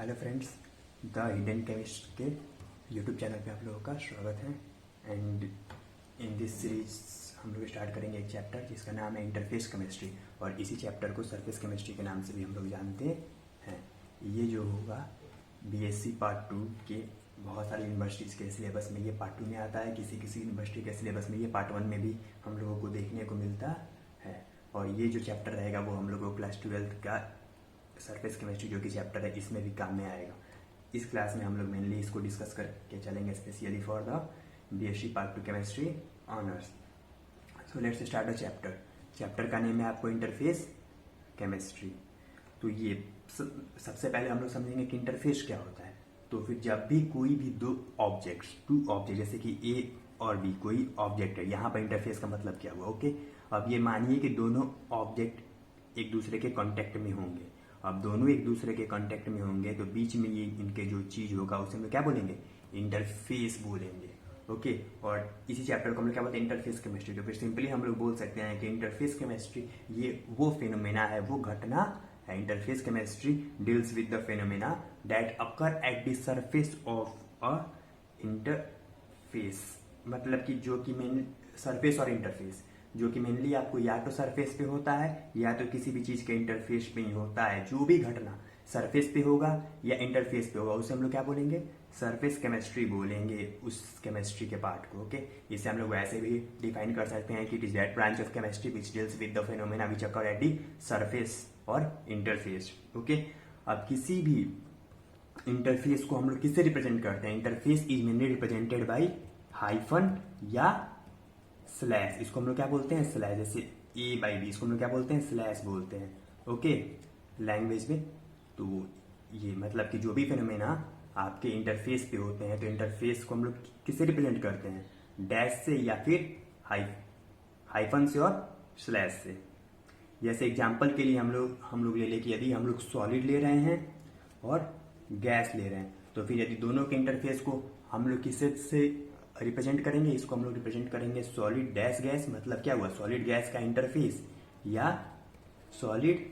Hello friends, the hidden chemist के YouTube channel पे आप लोगों का स्वागत है। एंड इन दिस सीरीज हम लोग स्टार्ट करेंगे एक चैप्टर जिसका नाम है इंटरफेस केमिस्ट्री, और इसी चैप्टर को सरफेस केमिस्ट्री के नाम से भी हम लोग जानते हैं। ये जो होगा बीएससी पार्ट 2 के बहुत सारी यूनिवर्सिटीज़ के सिलेबस में ये पार्ट 2 में आता है, किसी किसी यूनिवर्सिटी के सिलेबस में ये पार्ट 1 में भी हम लोगों को देखने को मिलता है। और ये जो चैप्टर रहेगा वो हम लोग को क्लास 12 का सरफेस केमिस्ट्री जो कि चैप्टर है इसमें भी काम में आएगा। इस क्लास में हम लोग मेनली इसको डिस्कस करके चलेंगे specially for the BSc part 2 chemistry honours. So let's start the chapter. Chapter का नेम है आपको इंटरफेस केमिस्ट्री। तो ये सबसे पहले हम लोग समझेंगे कि इंटरफेस क्या होता है। तो फिर जब भी कोई भी टू ऑब्जेक्ट जैसे कि ए और बी कोई ऑब्जेक्ट है, यहाँ पर इंटरफेस का मतलब क्या हुआ। ओके, अब ये मानिए कि दोनों ऑब्जेक्ट एक दूसरे के कांटेक्ट में होंगे। अब दोनों एक दूसरे के कांटेक्ट में होंगे तो बीच में ये इनके जो चीज होगा उसे हम लोग क्या बोलेंगे, इंटरफेस बोलेंगे। ओके, और इसी चैप्टर को हम लोग क्या बोलते हैं, इंटरफेस केमिस्ट्री। तो फिर सिंपली हम लोग बोल सकते हैं कि इंटरफेस केमिस्ट्री ये वो फिनोमेना है, वो घटना है। Interface chemistry deals with the phenomena that occur at the surface of a interface. मतलब कि जो कि मेन सरफेस और इंटरफेस जो कि मेनली आपको या तो सरफेस पे होता है या तो किसी भी चीज के इंटरफेस पे ही होता है। जो भी घटना सरफेस पे होगा या इंटरफेस पे होगा उसे हम लोग क्या बोलेंगे, सरफेस केमिस्ट्री बोलेंगे उस केमिस्ट्री के पार्ट को। ओके, इसे हम लोग वैसे भी डिफाइन कर सकते हैं कि it is that branch of chemistry which deals with the phenomena which occur at the surface और इंटरफेस। ओके, अब किसी भी इंटरफेस को हम लोग किससे रिप्रेजेंट करते हैं, interface is mainly represented by hyphen या स्लैश। इसको हम लोग क्या बोलते हैं, स्लैश। जैसे ए बाई बी, इसको हम लोग क्या बोलते हैं, स्लैश बोलते हैं। ओके, लैंग्वेज में। तो ये मतलब कि जो भी फिनोमेना आपके इंटरफेस पे होते हैं तो इंटरफेस को हम लोग किससे रिप्रेजेंट करते हैं, डैश से या फिर हाइफन से और स्लैश से। जैसे एग्जाम्पल के लिए हम लोग ले लें कि यदि हम लोग सॉलिड ले रहे हैं और गैस ले रहे हैं तो फिर यदि दोनों के इंटरफेस को हम लोग किससे से रिप्रेजेंट करेंगे, इसको हम लोग रिप्रेजेंट करेंगे सॉलिड डैश गैस। मतलब क्या हुआ, सॉलिड गैस का इंटरफेस या सॉलिड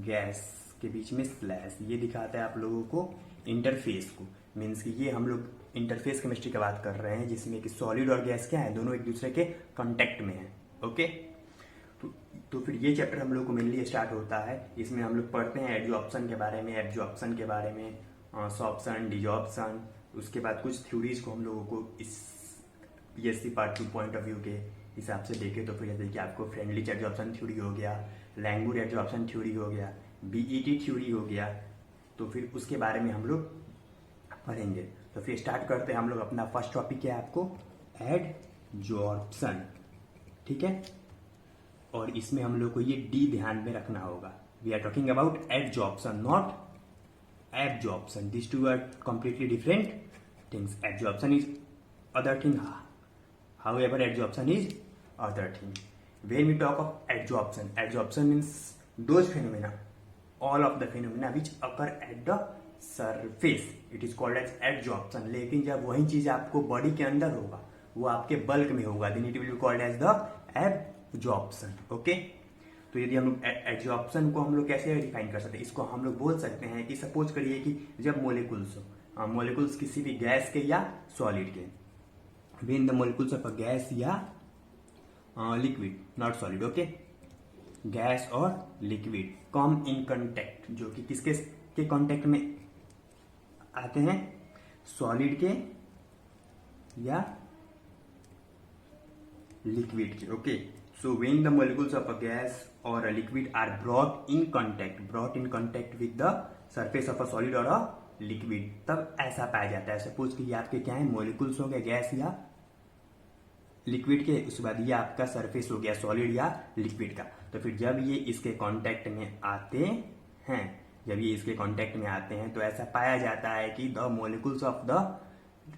गैस के बीच में स्लैश। ये दिखाता है आप लोगों को इंटरफेस को। मीन्स कि ये हम लोग इंटरफेस केमिस्ट्री की बात कर रहे हैं जिसमें कि सॉलिड और गैस क्या है, दोनों एक दूसरे के कॉन्टेक्ट में है। ओके, तो फिर ये चैप्टर हम लोग को मेनली स्टार्ट होता है। इसमें हम लोग पढ़ते हैं एडजॉर्प्शन के बारे में, एब्जॉर्प्शन के बारे में, सॉर्प्शन, डिजॉर्प्शन। उसके बाद कुछ थ्योरीज को हम लोगों को इस BSc part 2 point of view के हिसाब से देखे। तो फिर जैसे कि आपको फ्रेंडली एडजॉर्प्शन थ्योरी हो गया, लैंगुर एडजॉर्प्शन थ्योरी हो गया, बीईटी थ्योरी हो गया। तो फिर उसके बारे में हम लोग पढ़ेंगे। तो फिर स्टार्ट करते हैं हम लोग। अपना फर्स्ट टॉपिक है आपको एडजॉर्प्शन। ठीक है, और इसमें हम लोग को ये डी ध्यान में रखना होगा। We are talking about adsorption, not absorption. These two are completely different things. Absorption is other thing, however adsorption is other thing. When we talk of absorption means those phenomena, all of the phenomena which occur at the surface, it is called as adsorption. लेकिन जब वही चीज आपको body के अंदर होगा, वो आपके बल्क में होगा, then it will be called as the absorption. Okay, तो यदि हम लोग एडजॉर्प्शन को हम लोग कैसे डिफाइन कर सकते हैं, इसको हम लोग बोल सकते हैं कि सपोज करिए कि जब मोलिकुल्स किसी भी गैस के या सॉलिड के, when the molecules of a gas या liquid, not solid, okay, gas और लिक्विड कम इन कांटेक्ट, जो कि किसके के कांटेक्ट में आते हैं, सॉलिड के या लिक्विड के। Okay, so when the molecules of a gas or a liquid are brought in contact with the surface of a solid or a liquid, तब ऐसा पाया जाता है। सपोज कि ये आपके क्या है, मोलिकुल्स हो गए गैस या लिक्विड के, उसके बाद ये आपका सरफेस हो गया सॉलिड या लिक्विड का। तो फिर जब ये इसके कांटेक्ट में आते हैं, तो ऐसा पाया जाता है कि the molecules of the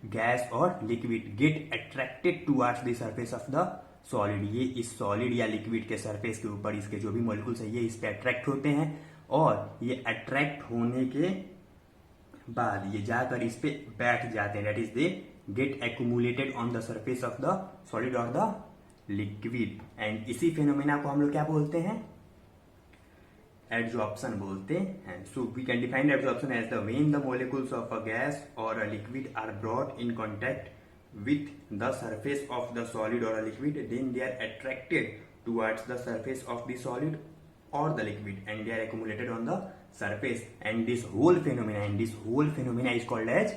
gas और liquid get attracted towards the surface of the solid. ये इस सॉलिड या लिक्विड के सरफेस के ऊपर इसके जो भी मॉलिक्यूल्स है ये इस पे अट्रैक्ट होते हैं, और ये अट्रैक्ट होने के बाद ये जाकर इस पे बैठ जाते हैं। That is they get accumulated on the surface of the solid और द लिक्विड। एंड इसी फेनोमेना को हम लोग क्या बोलते हैं, एडजॉर्प्शन बोलते हैं. So we can define adsorption as the when the molecules of a gas और a liquid are brought in contact with the surface of the solid or a liquid, then they are attracted towards the surface of the solid or the liquid and they are accumulated on the surface, and this whole phenomena is called as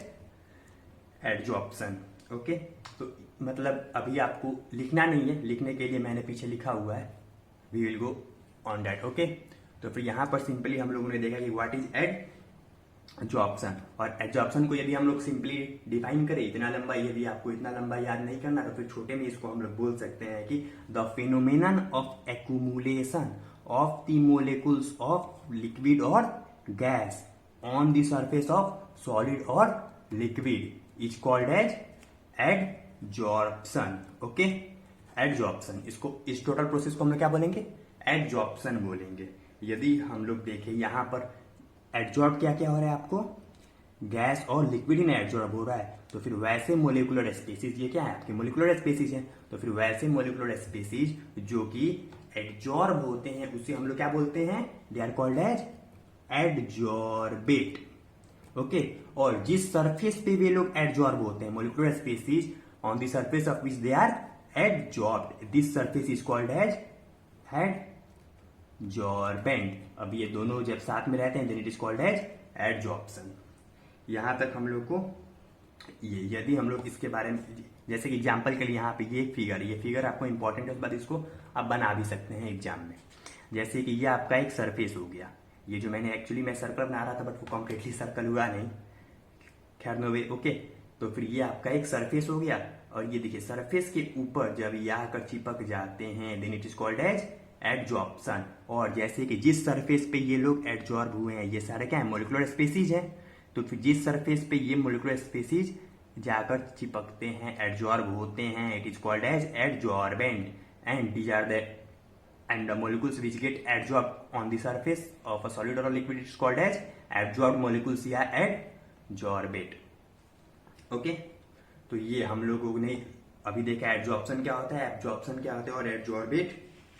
adsorption. Okay, तो मतलब अभी आपको लिखना नहीं है, लिखने के लिए मैंने पीछे लिखा हुआ है, we will go on that. Okay, तो फिर यहाँ पर सिंपली हम लोगों ने देखा कि व्हाट इज एडजॉर्प्शन, और एडजॉर्प्शन को यदि हम लोग सिंपली डिफाइन करें, इतना लंबा, यदि आपको इतना लंबा याद नहीं करना तो फिर छोटे में इसको हम लोग बोल सकते हैं कि the phenomenon of accumulation of the molecules of liquid और gas on the surface of solid और liquid is called as adsorption. Okay, adsorption, इसको, इस टोटल प्रोसेस को हम लोग क्या बोलेंगे, एडजॉर्प्शन बोलेंगे. यदि हम लोग देखें यहाँ पर एडजॉर्ब क्या क्या हो रहा है, आपको गैस और लिक्विड ही एडजॉर्ब हो रहा है, तो फिर वैसे मोलिकुलर स्पीसीज, ये क्या है आपके मोलिकुलर स्पीसीज हैं, तो फिर वैसे मोलिकुलर स्पीसीज जो कि एडजॉर्ब होते हैं उसे हम लोग क्या बोलते हैं, they are called as adsorbate. Okay, और जिस सरफेस पे वे लोग एडजॉर्ब होते हैं, molecular species on the surface of which they are adsorbed, this surface is called as adsorbent. अब ये दोनों जब साथ में रहते हैं then it is called as adsorption. यहां तक हम लोग को ये, यदि हम लोग इसके बारे में, जैसे कि एग्जांपल के लिए यहाँ पे ये फिगर आपको इंपॉर्टेंट है, उसके बाद इसको आप बना भी सकते हैं एग्जाम में. जैसे कि ये आपका एक सरफेस हो गया, ये जो मैंने एक्चुअली मैं सर्कल बना रहा था बट वो कम्प्लीटली सर्कल हुआ नहीं, खैर नो वे. ओके, तो फिर ये आपका एक सरफेस हो गया, और ये देखिए सरफेस के ऊपर जब ये आकर चिपक जाते हैं then it is called as adsorption. और जैसे कि जिस सरफेस पे ये लोग एडजॉर्ब हुए हैं, ये सारे क्या है, मोलिकुलर स्पीसीज हैं, तो फिर जिस सरफेस पे ये मोलिकुलर स्पीसीज जाकर चिपकते हैं, एडजॉर्ब होते हैं, it is called as adsorbent. And these are the and the molecules which get adsorbed on the surface of a solid or a liquid is called as adsorbed molecules या adsorbate. Okay, तो ये हम लोगों ने अभी देखा adsorption क्या होता है, एब्जॉर्प्शन क्या होता है और एडजॉर्बेट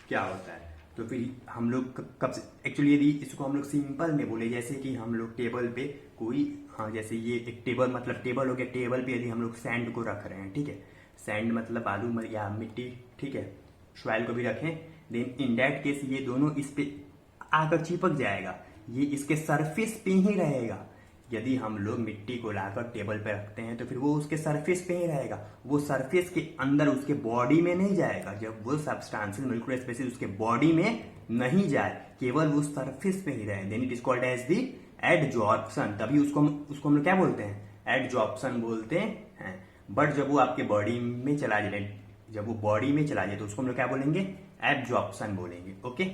क्या होता है. तो फिर हम लोग कब से एक्चुअली, यदि इसको हम लोग सिंपल में बोले, जैसे कि हम लोग टेबल पे कोई, हाँ जैसे ये एक टेबल, मतलब टेबल हो गया, टेबल पे यदि हम लोग सैंड को रख रहे हैं, ठीक है, सैंड मतलब बालू या मिट्टी, ठीक है, सॉइल को भी रखें, देन इन दैट केस ये दोनों इस पे आकर चिपक जाएगा, ये इसके सरफेस पे ही रहेगा. यदि हम लोग मिट्टी को लाकर टेबल पे रखते हैं तो फिर वो उसके सरफेस पे ही रहेगा, वो सरफेस के अंदर उसके बॉडी में नहीं जाएगा. जब वो सब्सटेंशियल मोलिकुलर स्पीसीज उसके बॉडी में नहीं जाए, केवल वो सरफेस पे ही रहे, then it is called as the adsorption. तभी उसको हम लोग क्या बोलते हैं, एडजॉर्प्शन बोलते हैं. बट जब वो आपके बॉडी में चला जाए, जब वो बॉडी में चला जाए तो उसको हम लोग क्या बोलेंगे, एब्जॉर्प्शन बोलेंगे. ओके,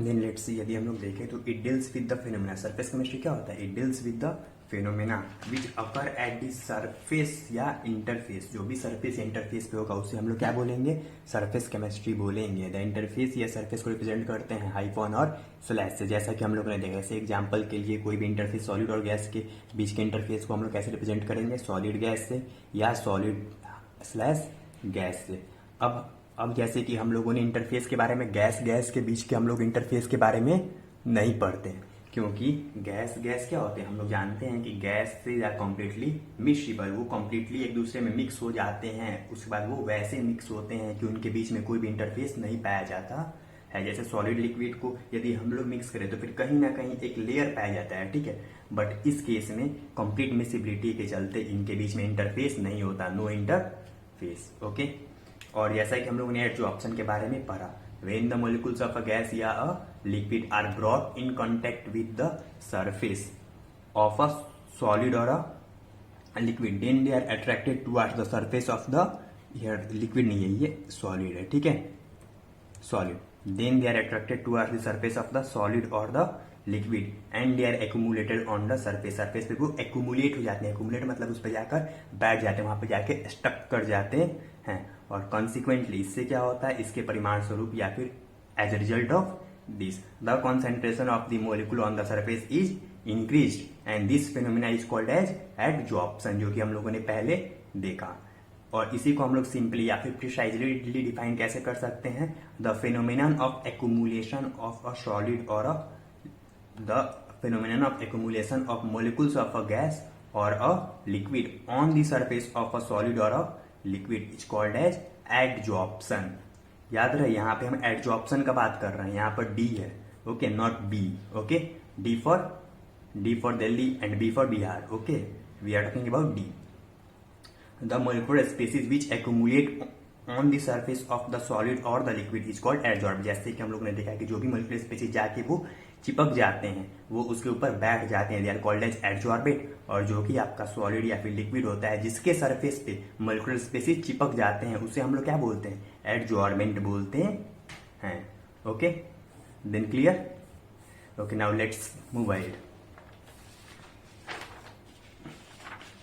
देन लेट्स सी, यदि हम लोग देखें तो it deals with the phenomena. Surface chemistry क्या होता है, it deals with the phenomena which occur at the surface या इंटरफेस. जो भी सरफेस या इंटरफेस पे होगा उसे हम लोग क्या बोलेंगे, सरफेस केमिस्ट्री बोलेंगे. द इंटरफेस या सरफेस को रिप्रेजेंट करते हैं हाइफन और स्लैश से, जैसा कि हम लोग ने देखा. जैसे एग्जांपल के लिए कोई भी इंटरफेस सॉलिड और गैस के बीच के इंटरफेस को हम लोग कैसे रिप्रेजेंट करेंगे, सॉलिड गैस से या सॉलिड स्लैश गैस से. अब जैसे कि हम लोगों ने इंटरफेस के बारे में, गैस के बीच के हम लोग इंटरफेस के बारे में नहीं पढ़ते, क्योंकि गैस क्या होते हैं, हम लोग जानते हैं कि गैस से या कम्प्लीटली मिक्सिबल, वो कम्प्लीटली एक दूसरे में मिक्स हो जाते हैं, उसके बाद वो वैसे मिक्स होते हैं कि उनके बीच में कोई भी इंटरफेस नहीं पाया जाता है. जैसे सॉलिड लिक्विड को यदि हम लोग मिक्स करें तो फिर कहीं ना कहीं एक लेयर पाया जाता है, ठीक है, बट इस केस में कंप्लीट मिक्सिबिलिटी के चलते इनके बीच में इंटरफेस नहीं होता, नो इंटरफेस. ओके, और जैसा कि हम लोगों ने एडजॉर्प्शन के बारे में पढ़ा, when the molecules of a gas या a liquid are brought in contact with the surface of a solid or a liquid, then they are attracted towards the surface of the, here liquid नहीं है, ये solid है, ठीक है, solid. Then they are attracted towards the surface of the solid or the liquid and they are accumulated on the surface. surface पे वो accumulate हो जाते हैं, accumulate मतलब उस पर जाकर बैठ जाते हैं, वहां पे जाके stuck कर जाते हैं. और consequently इससे क्या होता है, इसके परिमाण स्वरूप या फिर as a result of this the concentration of the molecule on the surface is increased and this phenomena is called as adsorption, जो कि हम लोगों ने पहले देखा. और इसी को हम लोग सिंपली या फिर प्रिसाइजली डिफाइन कैसे कर सकते हैं, the phenomenon of accumulation of a solid और the phenomenon of accumulation of molecules of a gas और a liquid on the surface of a solid और a liquid is called as adsorption. याद रहे यहाँ पे हम एडजॉर्प्शन का बात कर रहे हैं, यहाँ पर डी है, okay, not B, okay, D for Delhi and B for Bihar, okay, we are talking about D. The molecular species which accumulate on the surface of the solid or the liquid is called adsorb। जैसे कि हम लोग ने देखा कि जो भी molecular species जाके वो चिपक जाते हैं, वो उसके ऊपर बैठ जाते हैं, they are called as adsorbate। और जो कि आपका सॉलिड या फिर लिक्विड होता है जिसके सरफेस पे मोलिकुलर स्पेसीज चिपक जाते हैं, उसे हम लोग क्या बोलते हैं, एडजॉर्बेंट बोलते हैं। Okay, then clear? Okay, now let's move ahead.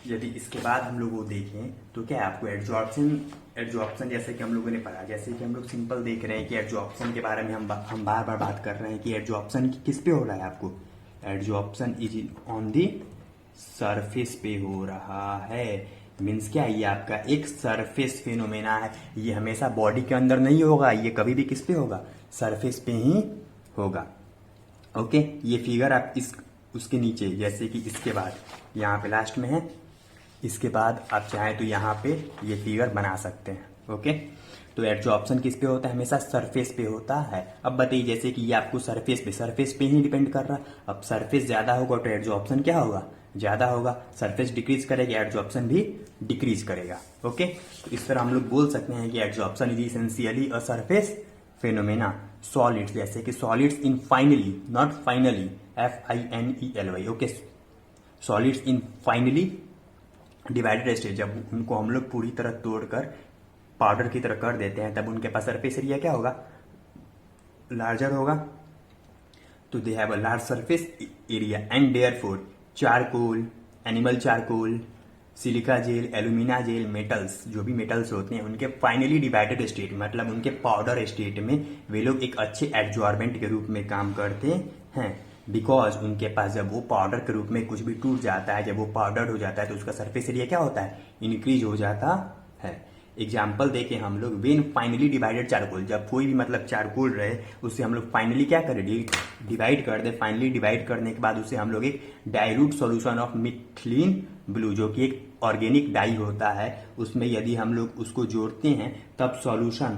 यदि इसके बाद हम लोग वो देखें तो क्या है आपको एडजॉर्प्शन जैसे कि हम लोगों ने पढ़ा, जैसे कि हम लोग सिंपल देख रहे हैं कि एडजॉर्प्शन के बारे में हम बार बार बात कर रहे हैं कि एडजॉर्प्शन किस पे हो रहा है, आपको adsorption is on the surface पे हो रहा है। मीन्स क्या, ये आपका एक सरफेस फिनोमेना है, ये हमेशा बॉडी के अंदर नहीं होगा, ये कभी भी किस पे होगा, सरफेस पे ही होगा। ओके, ये फिगर आप उसके नीचे, जैसे कि इसके बाद यहाँ पे लास्ट में है, इसके बाद आप चाहें तो यहाँ पे ये फिगर बना सकते हैं। ओके, तो एडजॉर्प्शन किस पे होता है, हमेशा सरफेस पे होता है। अब बताइए, जैसे कि ये आपको सरफेस पे ही डिपेंड कर रहा है। अब सरफेस ज्यादा होगा तो एडजॉर्प्शन क्या होगा, ज्यादा होगा। सरफेस डिक्रीज करेगा, एडजॉर्प्शन भी डिक्रीज करेगा। ओके, तो इस तरह हम लोग बोल सकते हैं कि adsorption is essentially a surface phenomena. Solids, जैसे कि solids in finally, not finally, FINELY, okay, solids in finally divided state, जब उनको हम लोग पूरी तरह तोड़कर पाउडर की तरह कर देते हैं, तब उनके पास सरफेस एरिया क्या होगा, लार्जर होगा। तो they have a large surface area and therefore charcoal, animal charcoal, silica gel, alumina gel, metals, जो भी मेटल्स होते हैं उनके फाइनली डिवाइडेड स्टेट, मतलब उनके पाउडर स्टेट में वे लोग एक अच्छे एडजॉर्बेंट के रूप में काम करते हैं। बिकॉज उनके पास जब वो पाउडर के रूप में कुछ भी टूट जाता है, जब वो पाउडर हो जाता है, तो उसका सरफेस एरिया क्या होता है, इंक्रीज हो जाता है। एग्जाम्पल देके हम लोग, वेन फाइनली डिवाइडेड चारकोल, जब कोई भी मतलब चारकोल रहे उससे हम लोग फाइनली क्या करें, डिवाइड कर दे। फाइनली डिवाइड करने के बाद उसे हम लोग एक dilute solution of methylene blue, जो कि एक ऑर्गेनिक डाई होता है, उसमें यदि हम लोग उसको जोड़ते हैं तब सॉल्यूशन,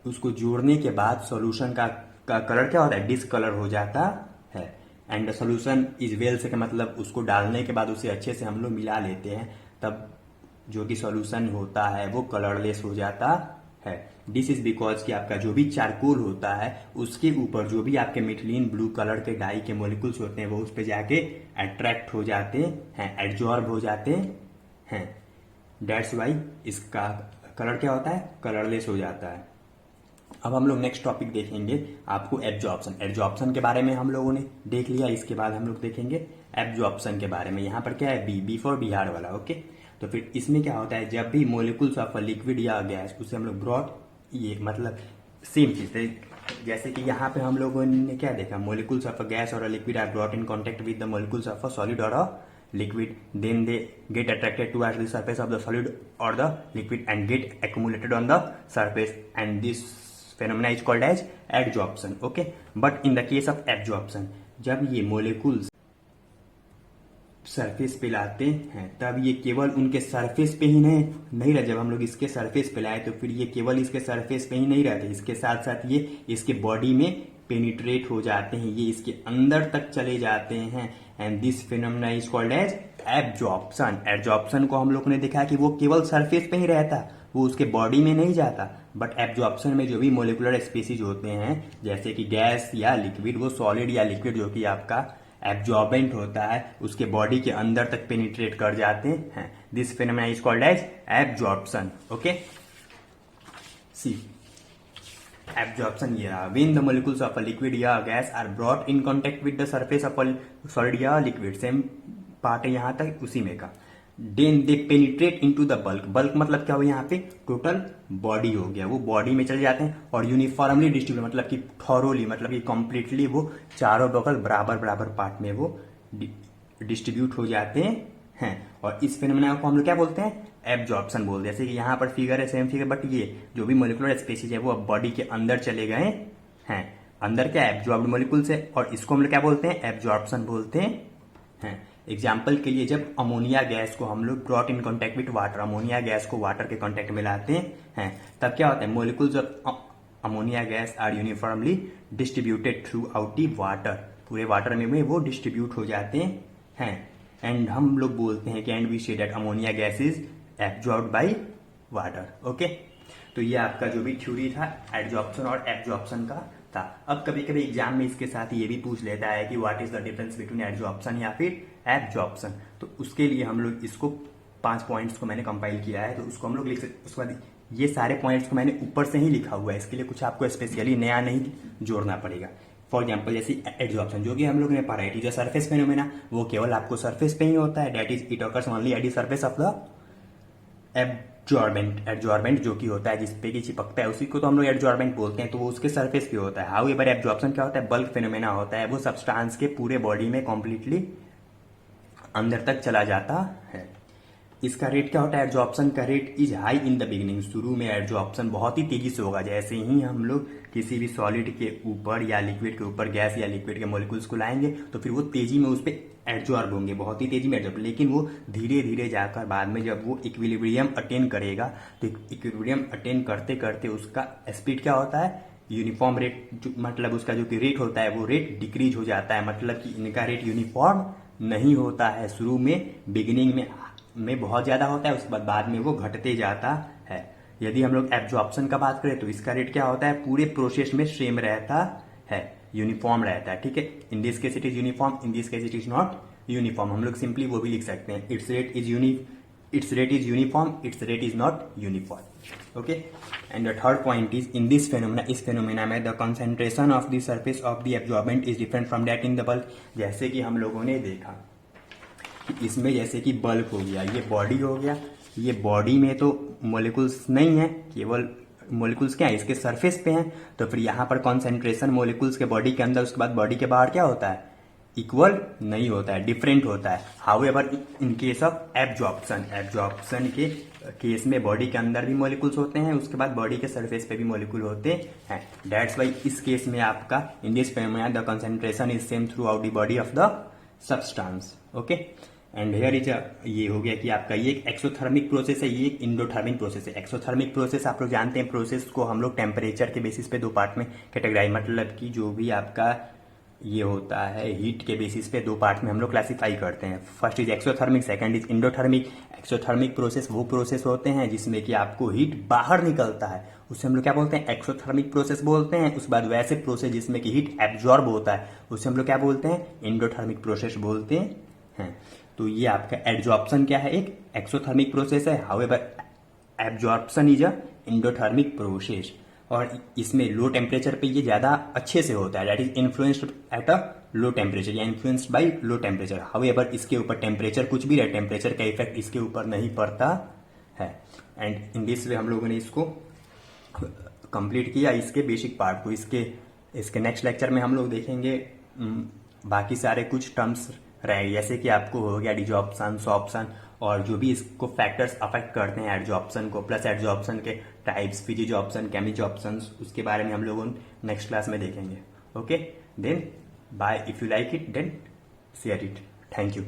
उसको जोड़ने के बाद सॉल्यूशन का कलर क्या होता है, डिसकलर हो जाता है। एंड सोल्यूशन इज वेल से, मतलब उसको डालने के बाद उसे अच्छे से हम लोग मिला लेते हैं, तब जो कि सॉल्यूशन होता है वो कलरलेस हो जाता है। दिस इज बिकॉज कि आपका जो भी चारकोल होता है उसके ऊपर जो भी आपके मिथिलीन ब्लू कलर के डाई के मॉलिक्यूल्स होते हैं वो उस पर जाके अट्रैक्ट हो जाते हैं, एब्जॉर्ब हो जाते हैं। दैट्स वाई इसका कलर क्या होता है, कलरलेस हो जाता है। अब हम लोग नेक्स्ट टॉपिक देखेंगे आपको एब्जॉर्प्शन। एब्जॉर्प्शन के बारे में हम लोगों ने देख लिया, इसके बाद हम लोग देखेंगे एब्जॉर्प्शन के बारे में। यहाँ पर क्या है, बी फॉर बिहार वाला, ओके। तो फिर इसमें क्या होता है, जब भी मोलिकुल्स ऑफ अ लिक्विड या गैस, उसे हम लोग ब्रॉट, ये मतलब सेम चीज, जैसे कि यहाँ पे हम लोगों ने क्या देखा, मोलिकुल्स ऑफ अ गैस और a liquid are brought in contact with the molecules of a solid और a liquid, then they get attracted towards the surface of the solid or the liquid and get accumulated on the surface, and this phenomena is called as adsorption, okay। but in the case of absorption, जब ये molecules surface पे लाते हैं तब ये केवल उनके surface पे ही नहीं रहे। जब हम लोग इसके सरफेस पे लाए तो फिर ये केवल इसके सरफेस पे ही नहीं रहते, इसके साथ साथ ये इसके बॉडी में पेनिट्रेट हो जाते हैं, ये इसके अंदर तक चले जाते हैं। And this phenomena is called as absorption. Absorption को हम लोग ने देखा कि वो केवल सरफेस पे ही रहता, वो उसके बॉडी में नहीं जाता। बट एब्जॉर्प्शन में जो भी मोलिकुलर स्पीसीज होते हैं, जैसे कि गैस या लिक्विड, वो सॉलिड या लिक्विड जो कि आपका एब्जॉर्बेंट होता है, उसके बॉडी के अंदर तक पेनिट्रेट कर जाते हैं। This phenomena is called as absorption, okay. See absorption here when the molecules of a liquid या gas are brought in contact with the surface of a solid या liquid, same part है यहाँ तक उसी में का। then they penetrate into the bulk, bulk मतलब क्या हो, यहाँ पे टोटल बॉडी हो गया, वो बॉडी में चले जाते हैं और यूनिफॉर्मली डिस्ट्रीब्यूट, मतलब कि थॉरोली, मतलब कि कंप्लीटली वो चारों बगल बराबर बराबर पार्ट में वो डिस्ट्रीब्यूट हो जाते हैं। और इस फिनोमेना को हम लोग क्या बोलते हैं, एब्जॉर्प्शन बोलते हैं। जैसे कि यहाँ पर फिगर है, सेम फिगर, बट ये जो भी मोलिकुलर स्पीसीज है वो अब बॉडी के अंदर चले गए हैं। अंदर क्या, एब्जॉर्ब्ड मोलिकुल्स है, और इसको हम लोग क्या बोलते हैं, एब्जॉर्प्शन बोलते हैं। एग्जाम्पल के लिए जब अमोनिया गैस को हम लोग brought in contact with water, ammonia gas को वाटर के कॉन्टेक्ट में लाते हैं, तब क्या होता है, molecules of ammonia gas are uniformly distributed throughout the water, पूरे वाटर में वो डिस्ट्रीब्यूट हो जाते हैं। एंड हम लोग बोलते हैं कि and we say that ammonia gas is absorbed by water. Okay, तो ये आपका जो भी थ्योरी था एडजॉर्प्शन और एब्जॉर्प्शन का था। अब कभी कभी एग्जाम में इसके साथ ये भी पूछ लेता है कि what is the difference between adsorption या फिर एब्जॉर्प्शन। तो उसके लिए हम लोग इसको 5 पॉइंट्स को मैंने कंपाइल किया है, तो उसको हम लोग लिख सकते। उसके बाद ये सारे पॉइंट्स को मैंने ऊपर से ही लिखा हुआ है, इसके लिए कुछ आपको स्पेशली नया नहीं जोड़ना पड़ेगा। फॉर एग्जाम्पल जैसे एडजॉर्प्शन जो कि हम लोग ने पढ़ा है, जो सरफेस फेनोमेना, वो केवल आपको सरफेस पे ही होता है, that is it occurs only at the surface of the adsorbent जो कि होता है जिसपे की चिपकता है, उसी को तो हम लोग एडजॉर्बेंट बोलते हैं, तो वो उसके सरफेस पे होता है। हाउएवर एब्जॉर्प्शन क्या होता है, बल्क फेनोमेना होता है, वो सब्सटेंस के पूरे बॉडी में कॉम्प्लीटली अंदर तक चला जाता है। इसका रेट क्या होता है, एडजॉर्प्शन का rate is high in the beginning, शुरू में एडजॉर्प्शन बहुत ही तेजी से होगा। जैसे ही हम लोग किसी भी सॉलिड के ऊपर या लिक्विड के ऊपर गैस या लिक्विड के मॉलिक्यूल्स को लाएंगे तो फिर वो तेजी में उस पर एडजॉर्ब होंगे, बहुत ही तेजी में एडजॉर्ब, लेकिन वो धीरे धीरे जाकर बाद में जब वो इक्विलिब्रियम अटेन करेगा तो इक्विलिब्रियम अटेन करते करते उसका स्पीड क्या होता है, यूनिफॉर्म रेट, मतलब उसका जो कि रेट होता है वो रेट डिक्रीज हो जाता है, मतलब कि इनका रेट यूनिफॉर्म नहीं होता है। शुरू में बिगिनिंग में बहुत ज्यादा होता है, उसके बाद में वो घटते जाता है। यदि हम लोग एब्जॉर्प्शन का बात करें तो इसका रेट क्या होता है, पूरे प्रोसेस में सेम रहता है, यूनिफॉर्म रहता है। ठीक है, in this case it is uniform, in this case it is not uniform. हम लोग सिंपली वो भी लिख सकते हैं, it's rate is uniform, it's rate is not uniform. Okay, and the third point is in this phenomena, इस phenomena में the concentration of the surface of the absorbent is different from that in the bulk. जैसे कि हम लोगों ने देखा कि इसमें जैसे कि बल्क हो गया, ये बॉडी हो गया, ये बॉडी में तो मॉलिक्यूल्स नहीं है, केवल मॉलिक्यूल्स क्या है, इसके सरफेस पे हैं, तो फिर यहाँ पर कॉन्सेंट्रेशन मॉलिक्यूल्स के बॉडी के अंदर, उसके बाद बॉडी के बाहर क्या होता है, इक्वल नहीं होता है, डिफरेंट होता है। However in case of absorption के केस में बॉडी के अंदर भी मॉलिक्यूल्स होते हैं, उसके बाद बॉडी के सरफेस पे भी मॉलिक्यूल होते हैं। दैट्स वाई इस केस में आपका in this phenomena the concentration is same through out the body of the substance. Okay, and here is ये हो गया कि आपका ये एक एक्सोथर्मिक प्रोसेस है, ये एक इंडोथर्मिक प्रोसेस है। एक्सोथर्मिक प्रोसेस आप लोग जानते हैं, प्रोसेस को हम लोग टेम्परेचर के बेसिस पे 2 पार्ट में कैटेगराइज, मतलब कि जो भी आपका ये होता है हीट के बेसिस पे 2 पार्ट में हम लोग क्लासीफाई करते हैं। First is exothermic, second is endothermic. Exothermic process वो प्रोसेस होते हैं जिसमें कि आपको हीट बाहर निकलता है, उससे हम लोग क्या बोलते हैं, एक्सोथर्मिक प्रोसेस बोलते हैं। उसके बाद वैसे प्रोसेस जिसमें कि हीट एब्जॉर्ब होता है, उससे हम लोग क्या बोलते हैं, इंडोथर्मिक प्रोसेस बोलते हैं। तो ये आपका एडजॉर्प्शन क्या है, एक एक्सोथर्मिक प्रोसेस है, however absorption is a endothermic process, और इसमें लो टेम्परेचर पे ये ज्यादा अच्छे से होता है, that is influenced at a low temperature या influenced by low temperature. However इसके ऊपर टेम्परेचर कुछ भी रहे, टेम्परेचर का इफेक्ट इसके ऊपर नहीं पड़ता है। एंड इन दिस वे हम लोगों ने इसको कंप्लीट किया, इसके बेसिक पार्ट को। इसके नेक्स्ट लेक्चर में हम लोग देखेंगे बाकी सारे कुछ टर्म्स रहे, जैसे कि आपको हो गया डिजॉर्प्शन, सॉर्प्शन, और जो भी इसको फैक्टर्स अफेक्ट करते हैं एडजॉर्प्शन को, प्लस एडजॉर्प्शन के टाइप्स, फिजिजॉर्प्शन, केमिजॉर्प्शन, उसके बारे में हम लोग नेक्स्ट क्लास में देखेंगे। Okay, then bye, if you like it then share it. Thank you.